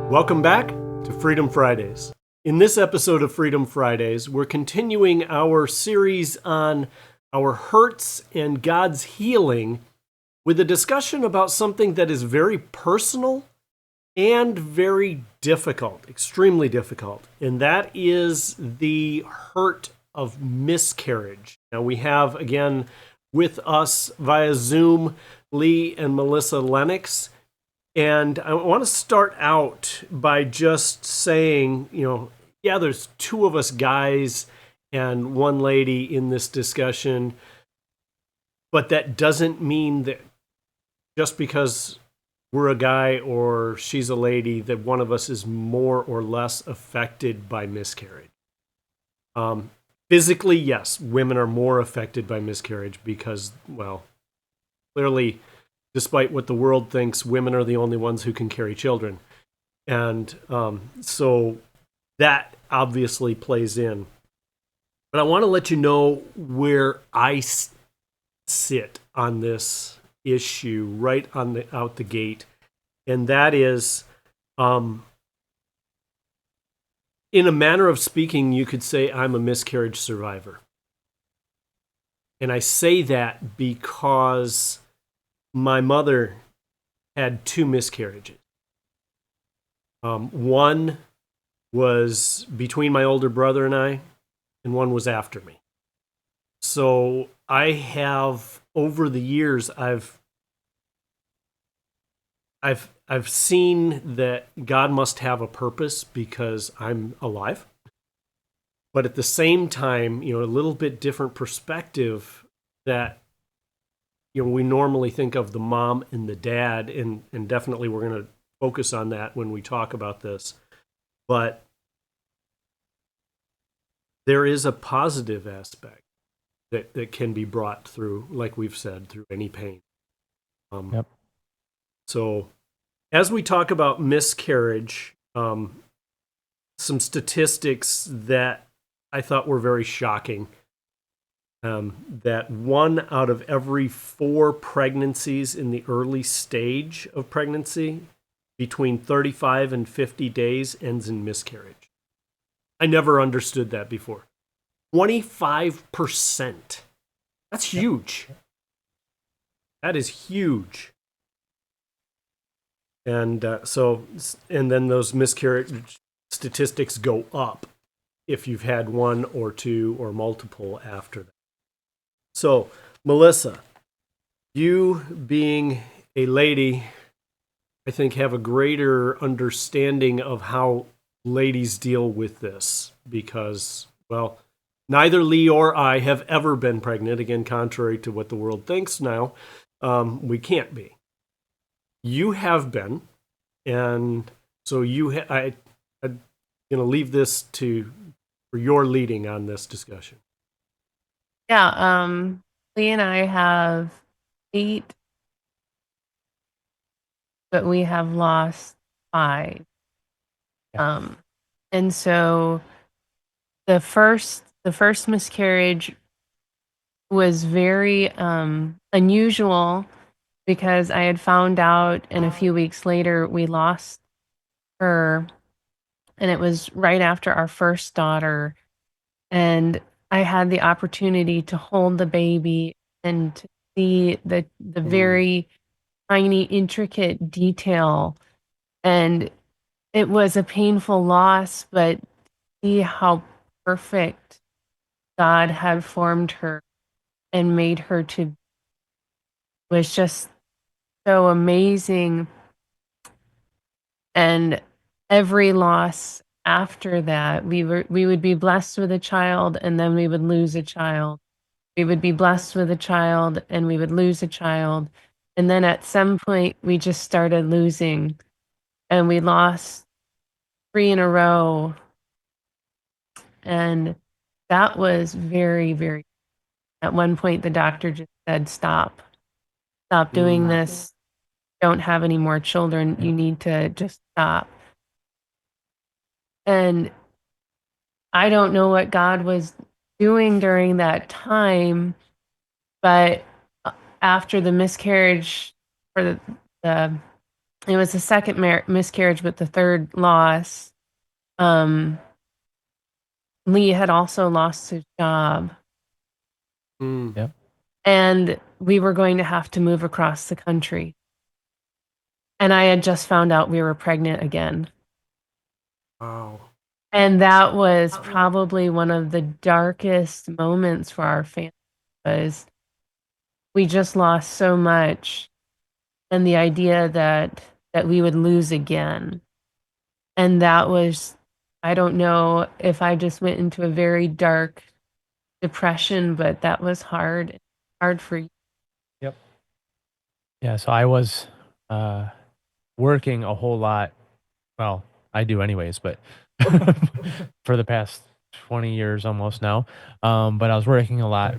Welcome back to Freedom Fridays. In this episode of Freedom Fridays, we're continuing our series on our hurts and God's healing with a discussion about something that is very personal and very difficult, extremely difficult, and that is the hurt of miscarriage. Now, we have, again, with us via Zoom, Lee and Melissa Lennox. And I want to start out by just saying, there's two of us guys and one lady in this discussion, but that doesn't mean that just because we're a guy or she's a lady, that one of us is more or less affected by miscarriage. Physically, yes, women are more affected by miscarriage because, well, clearly, despite what the world thinks, women are the only ones who can carry children. And so that obviously plays in. But I want to let you know where I sit on this issue right out the gate. And that is, in a manner of speaking, you could say I'm a miscarriage survivor. And I say that because my mother had two miscarriages. One was between my older brother and I, and one was after me. So I have, over the years, I've seen that God must have a purpose because I'm alive. But at the same time, a little bit different perspective that we normally think of the mom and the dad, and definitely we're going to focus on that when we talk about this. But there is a positive aspect that can be brought through, like we've said, through any pain. Yep. So as we talk about miscarriage, some statistics that I thought were very shocking. That 1 out of every 4 pregnancies in the early stage of pregnancy, between 35 and 50 days, ends in miscarriage. I never understood that before. 25%. That's huge. That is huge. And and then those miscarriage statistics go up if you've had 1 or 2 or multiple after that. So, Melissa, you being a lady, I think have a greater understanding of how ladies deal with this because, well, neither Lee or I have ever been pregnant, again, contrary to what the world thinks now. We can't be. You have been, and so I'm going to leave this for your leading on this discussion. Yeah, Lee and I have 8, but we have lost 5. Yeah. And so the first miscarriage was very unusual because I had found out, and a few weeks later we lost her, and it was right after our first daughter, and I had the opportunity to hold the baby and to see the very tiny, intricate detail. And it was a painful loss, but see how perfect God had formed her and made her to was just so amazing. And every loss after that, we would be blessed with a child, and then we would lose a child. We would be blessed with a child, and we would lose a child. And then at some point, we just started losing, and we lost 3 in a row. And that was very, very, at one point, the doctor just said, stop doing this. Don't have any more children. You need to just stop. And I don't know what God was doing during that time, but after the miscarriage, or the it was the second miscarriage, but the third loss. Um, Lee had also lost his job, Mm. Yep. and we were going to have to move across the country. And I had just found out we were pregnant again. Wow. And that was probably one of the darkest moments for our family, because we just lost so much, and the idea that we would lose again. And that was, I don't know if I just went into a very dark depression, but that was hard for you. Yep. Yeah. So I was working a whole lot. Well, I do anyways, but for the past 20 years almost now. But I was working a lot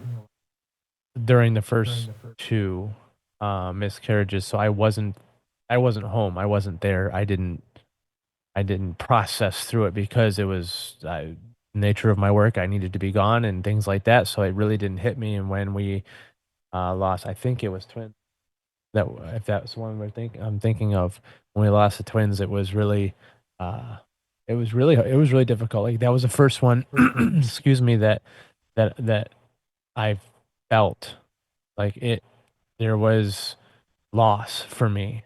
during the first two miscarriages, so I wasn't home. I wasn't there. I didn't process through it because it was nature of my work. I needed to be gone and things like that. So it really didn't hit me. And when we lost, I think it was twins. That if that's the one I'm thinking of, when we lost the twins, uh, it was really difficult. Like that was the first one, excuse me, that I felt like it. There was loss for me.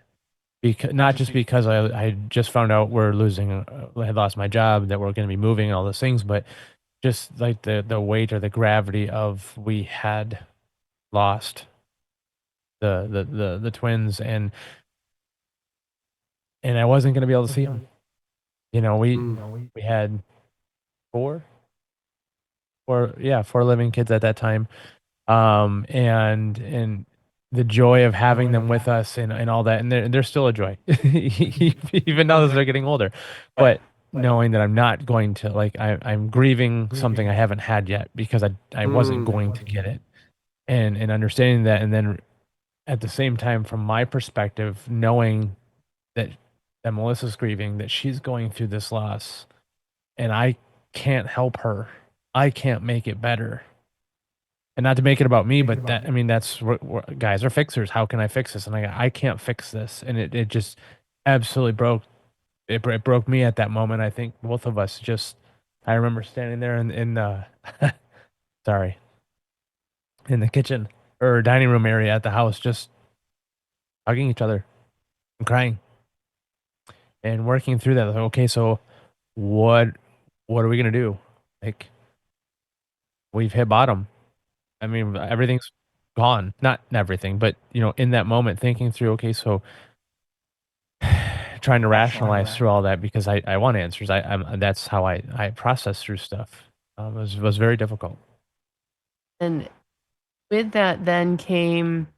Because not just because I just found out I had lost my job, that we're going to be moving and all those things, but just like the weight or the gravity of we had lost the twins, and I wasn't going to be able to see them. You know, we had four four living kids at that time, and the joy of having them with us and all that, and they're still a joy, even now that they're getting older. But knowing that I'm not going to, like, I'm grieving something I haven't had yet because I wasn't going to get it, and understanding that, and then at the same time, from my perspective, knowing that Melissa's grieving, that she's going through this loss, and I can't help her, I can't make it better. And not to make it about me, but that, I mean, that's what guys are fixers. How can I fix this? And I can't fix this. And it just absolutely it broke me at that moment. I think both of us just, I remember standing there in the, sorry, in the kitchen or dining room area at the house, just hugging each other and crying and working through that. Like, okay, so what, what are we going to do? Like, we've hit bottom. I mean, everything's gone. Not everything, but in that moment, thinking through, okay, so trying to rationalize through all that because I want answers. That's how I process through stuff. Was very difficult. And with that then came,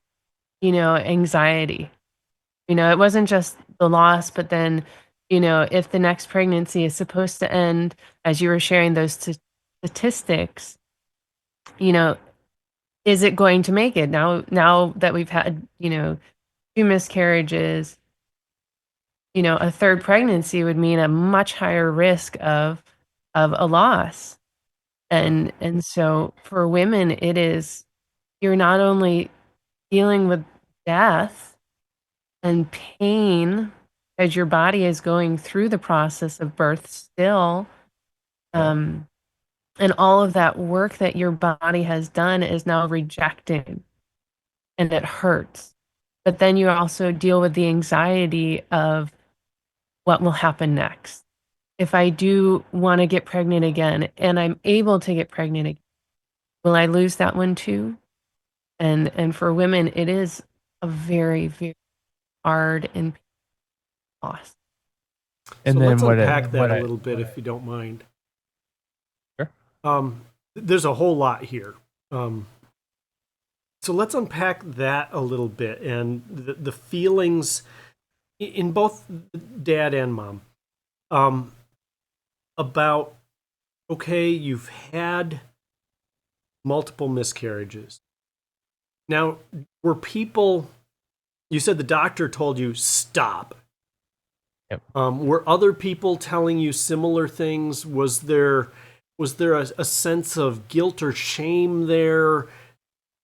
anxiety. It wasn't just the loss, but then, if the next pregnancy is supposed to end, as you were sharing those statistics, you know, is it going to make it? Now that we've had, two miscarriages, a third pregnancy would mean a much higher risk of a loss. And so for women, it is, you're not only dealing with death and pain as your body is going through the process of birth still, um, and all of that work that your body has done is now rejected, and it hurts. But then you also deal with the anxiety of what will happen next. If I do want to get pregnant again and I'm able to get pregnant again, will I lose that one too? And for women, it is a very, very hard and loss. And so then let's what unpack that a little bit, if you don't mind. Sure. There's a whole lot here. So let's unpack that a little bit, and the feelings in both dad and mom, about, okay, you've had multiple miscarriages. Now, were people, you said the doctor told you stop. Yep. Were other people telling you similar things? Was there a sense of guilt or shame there?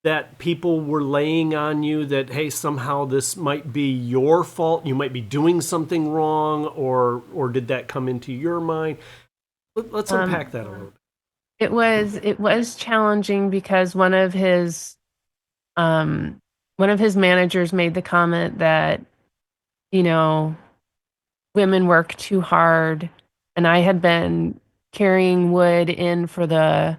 that people were laying on you that, hey, somehow this might be your fault, you might be doing something wrong, or did that come into your mind? Let's unpack that a little bit. It was challenging because one of his managers made the comment that, you know, women work too hard, and I had been carrying wood in for the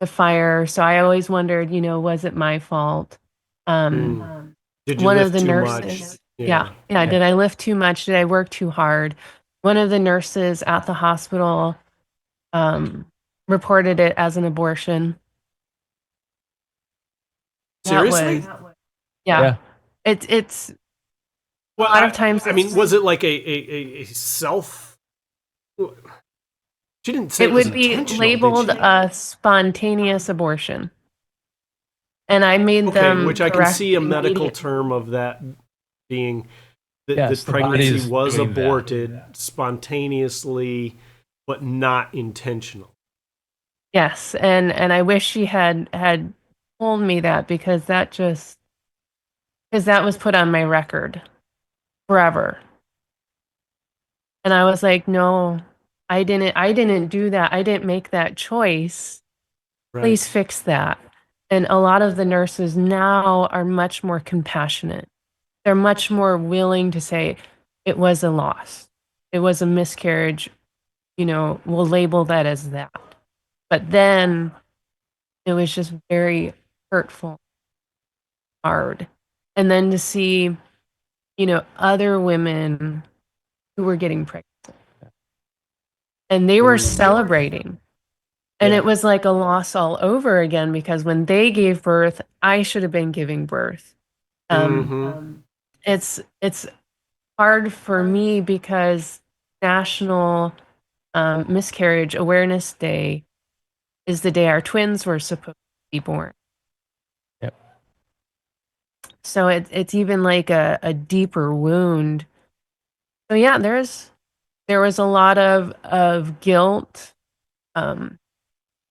fire, so I always wondered, was it my fault? Did you One of lift the too nurses, much? yeah, did I lift too much? Did I work too hard? One of the nurses at the hospital um, reported it as an abortion. Seriously? Yeah. It's Well, a lot of times I mean, was it like a self? She didn't say it it was would be intentional, labeled did she? a spontaneous abortion. And I made Okay, them which I can correct see a medical immediately. term of that being that Yes, the the pregnancy body's was doing that. aborted spontaneously, but not intentional. Yes, and I wish she had told me that because that was put on my record forever. And I was like, "No, I didn't do that. I didn't make that choice. Right. Please fix that." And a lot of the nurses now are much more compassionate. They're much more willing to say it was a loss. It was a miscarriage, we'll label that as that. But then it was just very hurtful, hard. And then to see, other women who were getting pregnant and they were celebrating. And Yeah. it was like a loss all over again because when they gave birth, I should have been giving birth. It's hard for me because National Miscarriage Awareness Day is the day our twins were supposed to be born. Yep. So it's even like a deeper wound. So yeah, there was a lot of guilt, um,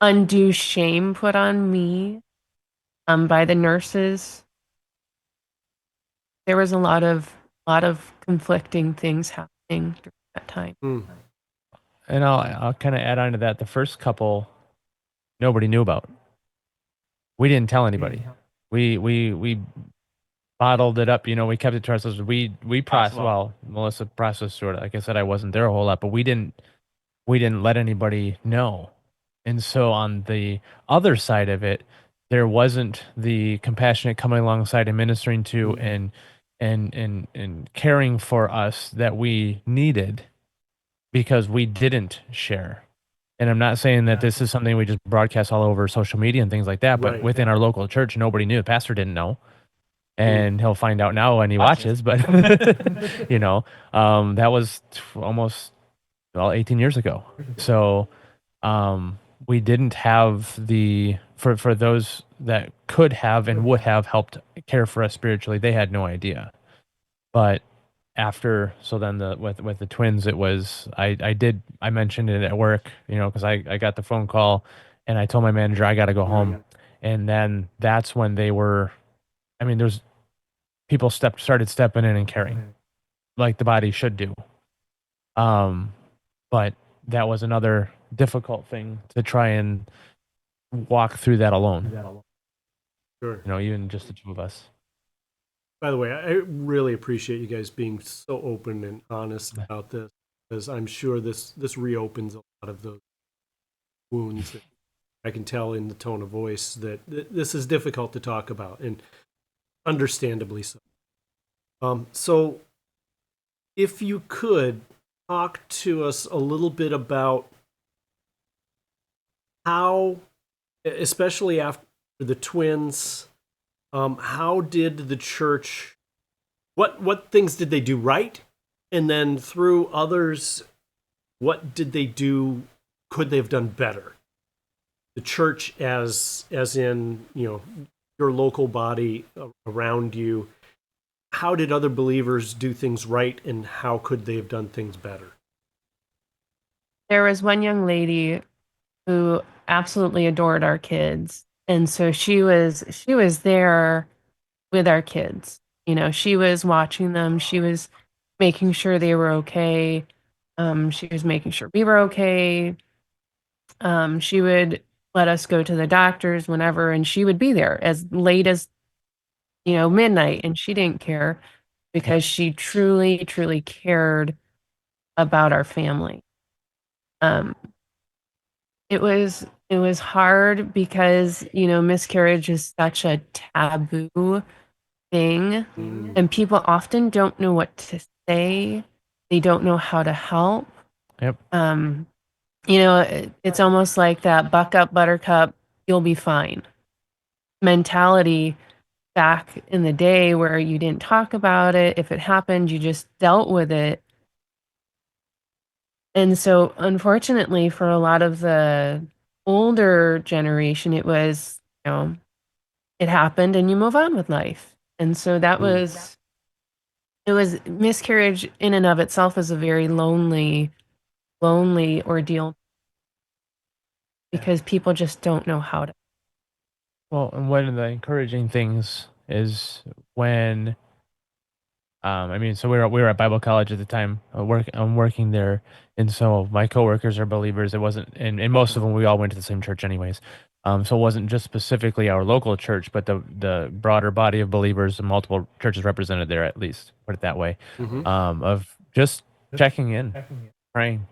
undue shame put on me by the nurses. There was a lot of conflicting things happening during that time. And I'll kind of add on to that. The first couple, nobody knew about. We didn't tell anybody. We bottled it up. We kept it to ourselves. We processed. Well, Melissa processed through it. Like I said, I wasn't there a whole lot, but we didn't let anybody know. And so on the other side of it, there wasn't the compassionate coming alongside and ministering to and caring for us that we needed because we didn't share. And I'm not saying that this is something we just broadcast all over social media and things like that, but Right. within our local church, nobody knew. The pastor didn't know. And he'll find out now when he watches, but that was almost 18 years ago. So we didn't have for those that could have and would have helped care for us spiritually, they had no idea. But then with the twins, it was I mentioned it at work, because I got the phone call and I told my manager I got to go home, and then that's when they were. I mean, there's people started stepping in and caring, like the body should do. But that was another difficult thing to try and walk through that alone. Sure. Even just the two of us. By the way, I really appreciate you guys being so open and honest about this, because I'm sure this reopens a lot of those wounds. That I can tell in the tone of voice that this is difficult to talk about, and understandably so. So, if you could talk to us a little bit about how, especially after the twins, how did the church, what things did they do right, and then through others, what did they do? Could they have done better? The church, as in your local body around you. How did other believers do things right, and how could they have done things better? There was one young lady who absolutely adored our kids. And so she was there with our kids. She was watching them. She was making sure they were okay. She was making sure we were okay. She would let us go to the doctors whenever, and she would be there as late as, midnight, and she didn't care because she truly, truly cared about our family. Um, it was hard because, miscarriage is such a taboo thing, and people often don't know what to say. They don't know how to help. Yep. It's almost like that buck up, buttercup, you'll be fine mentality back in the day where you didn't talk about it. If it happened, you just dealt with it. And so, unfortunately, for a lot of the older generation, it was, it happened and you move on with life. And so it was miscarriage in and of itself is a very lonely, lonely ordeal because people just don't know how to. Well, and one of the encouraging things is when, so we were at Bible college at the time. I'm working there, and so my coworkers are believers. It wasn't, and most of them, we all went to the same church anyways. So it wasn't just specifically our local church, but the broader body of believers and multiple churches represented there, at least put it that way. Of just checking in, praying,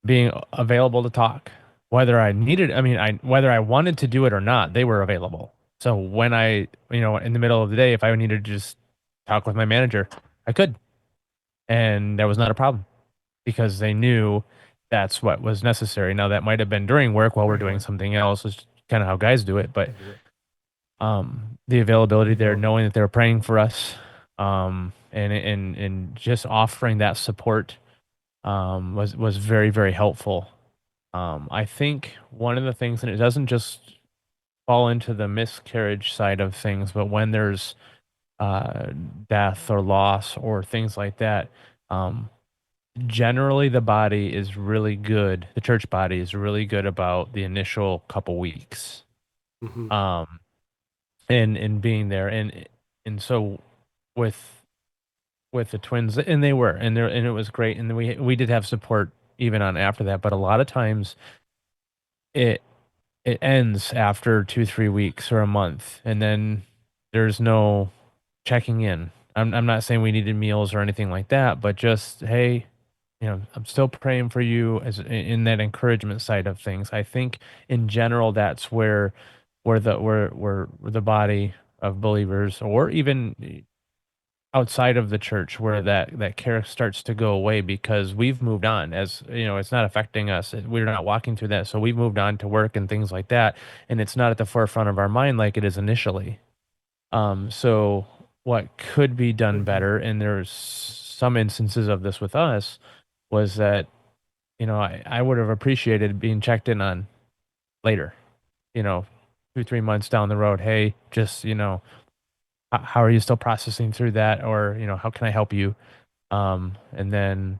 being available to talk, whether I needed, whether I wanted to do it or not, they were available. So when in the middle of the day, if I needed to just talk with my manager, I could, and that was not a problem because they knew that's what was necessary. Now that might have been during work while we're doing something else, is kind of how guys do it, but the availability there, knowing that they were praying for us, and just offering that support, was very, very helpful. I think one of the things, and it doesn't just fall into the miscarriage side of things, but when there's death or loss or things like that, um, generally the body is really good. The church body is really good about the initial couple weeks, um, and being there, and so with the twins, and they were, and it was great, and then we did have support even on after that, but a lot of times it it ends after 2, 3 weeks or a month, and then there's no checking in. I'm not saying we needed meals or anything like that, but just, hey, I'm still praying for you, as in that encouragement side of things. I think in general that's where the body of believers, or even outside of the church, where that care starts to go away, because we've moved on. As it's not affecting us, we're not walking through that, so we've moved on to work and things like that, and it's not at the forefront of our mind like it is initially. So what could be done better, and there's some instances of this with us, was that I would have appreciated being checked in on later, you know 2, 3 months down the road. Hey, just how are you still processing through that, or how can I help you? And then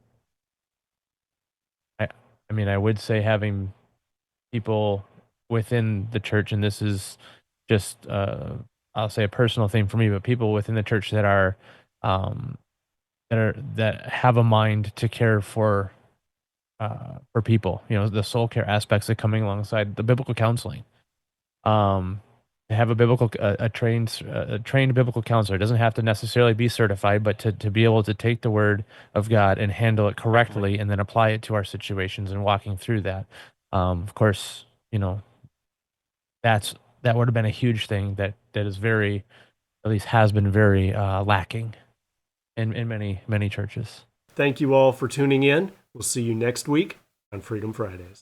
I would say having people within the church, and this is just I'll say a personal thing for me, but people within the church um, that have a mind to care for people, the soul care aspects that coming alongside the biblical counseling. Um, to have a trained biblical counselor. It doesn't have to necessarily be certified, but to be able to take the word of God and handle it correctly, and then apply it to our situations and walking through that. Of course, that's that would have been a huge thing that is very, at least has been very lacking in many, many churches. Thank you all for tuning in. We'll see you next week on Freedom Fridays.